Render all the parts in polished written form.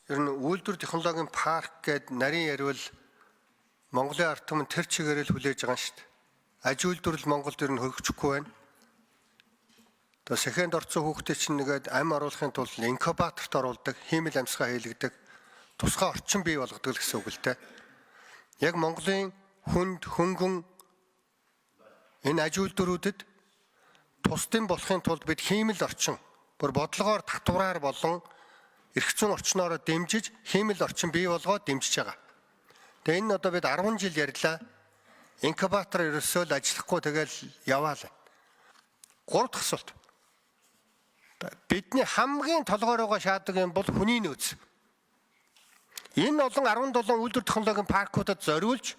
Ер нь үйлдвэр технологийн парк гэд нарийн ярил Монголын ард түмэн тэр чигээрээ л хүлээж байгаа шүү дээ. Аж үйлдвэрлэл Монголд ер нь хөгжихгүй байна. То сэхэнд орцсон хүүхдээ чинь нэгээд ам оруулахын тулд инкубаторт оруулдаг, хиймэл амьсгаа хийлэгдэг, тусгай орчин бий болгодог гэсэн үг л дээ. Яг Монголын хүнд хөнгөн энэ аж үйлдвэрүүдэд тусдын болохын тулд бид хиймэл орчин, бүр бодлогоор татвараар болон эрх зүйн орчноор дэмжиж хиймэл орчин бий болгоод дэмжиж байгаа. Тэгээ энэ одоо бид 10 жил ярьлаа. Инкубатор ерөөсөө л ажиллахгүй тэгэл яваал. 3 дахь асуулт. Бидний хамгийн толгойр байгаа шаадаг юм бол хүний нөөц. Энэ олон 17 үйлдвэр технологийн паркуудад зориулж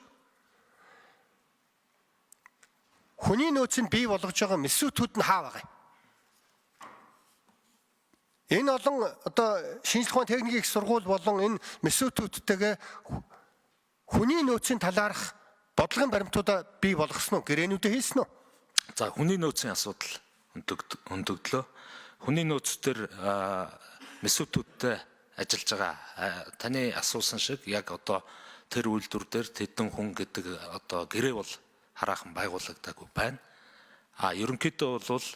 хүний нөөцөнд бий болгож байгаа мэсүүтүүд нь хаа байгаа юм? Энэ олон одоо шинжлэх ухааны техникийн их сургууль болон энэ мэсүүтүүдтэйгээ хүний нөөцийн талаарх бодлогын баримтуудаа бий болгосноо гэрээнүүдээ хийсэн үү? За хүний нөөцийн асуудал өндөгдлөө. Хүний нөөцтөр мэсүүтүүдтэй ажиллаж байгаа. Таны асуусан шиг яг одоо тэр үйлдвэр дээр тэдэн хүн гэдэг одоо гэрээ бол хараахан байгуулагдаагүй байна. Ерөнхийдөө бол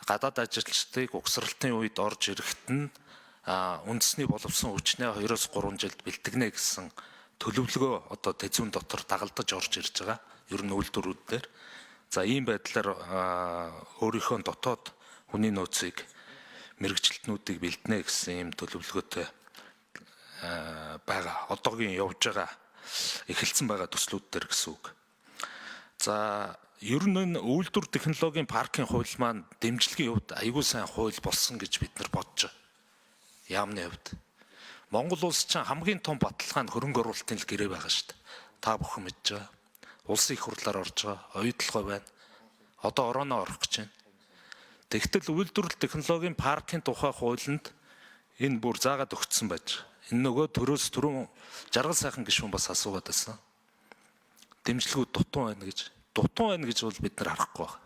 гадаад ажилчдыг угсралтын үед орж ирэхэд нь үндэсний боловсон хүчнээ 2-3 жилд бэлтгэнэ гэсэн төлөвлөгөө одоо тэзүүн дотор дагалдаж орж ирж байгаа. Ер нь үйлдвэрүүд дээр. За ийм байдлаар өөрийнхөө дотоод хүний нөөцийг мэрэгчлэтнүүдийг бэлднэ гэсэн ийм төлөвлөгөөтэй байгаа. Одоогийн явж байгаа эхэлсэн байгаа төслүүд дээр гэсэн үг. За ер нь энэ үйлдвэр технологийн паркын хууль маань дэмжлэгийн хувьд аягүй сайн хууль болсон гэж бид нар бодож байна. Яамны хувьд. Монгол улс чинь хамгийн том баталгаа нь хөрөнгө оруулалтын л гэрээ байгаа шүү дээ. Та бүхэн мэдж байгаа. Улсын их хурлаар орж байгаа. Оюутлогоо байна. Одоо орооноо орох гэж байна. Тэгтэл үйлдвэрлэл технологийн паркын тухай хуулинд энэ бүр заагаад өгсөн байж. Энэ нөгөө түрүүн жаргал сайхан гишүүн бас асуугаад байсан. Дэмжлэгүүд дутуу байна гэж. Дутуу байна гэж бол бид нар харахгүй байна.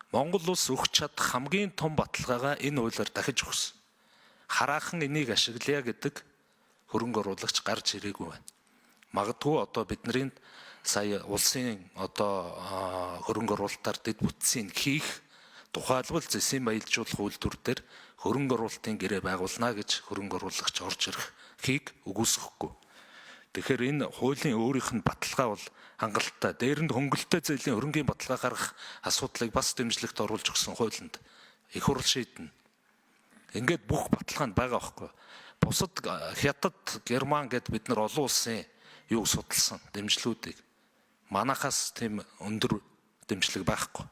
Монгол улс өгч чадах хамгийн том баталгаагаа энэ хуулиар дахиж өгсөн. Хараахан энийг ашиглая гэдэг хөрөнгө оруулагч гарч ирээгүй байна. Магадгүй одоо бидний сая улсын одоо хөрөнгө оруулалтаар дэд бүтцийг хийх тухайлбал зэсийн баялжуулах үйлдвэр дээр хөрөнгө оруулалтын гэрээ байгуулна гэж хөрөнгө оруулагч орж ирэхийг үгүйсэхгүй. Тэгэхээр энэ хуулийн өөрийнх нь баталгаа бол хангалттай. Дээр нь хөнгөлөлтөө зээлийн хөрөнгийн баталгаа гаргах асуудлыг бас дэмжлэгт оруулж өгсөн хуулинд их хурл шийднэ. Ингээд бүх баталгаанд байгаа байхгүй. Бусад Хятад, Герман гэд бид нар олон улсын юуг судалсан дэмжлүүдийг манайхаас тийм өндөр дэмжлэг байхгүй.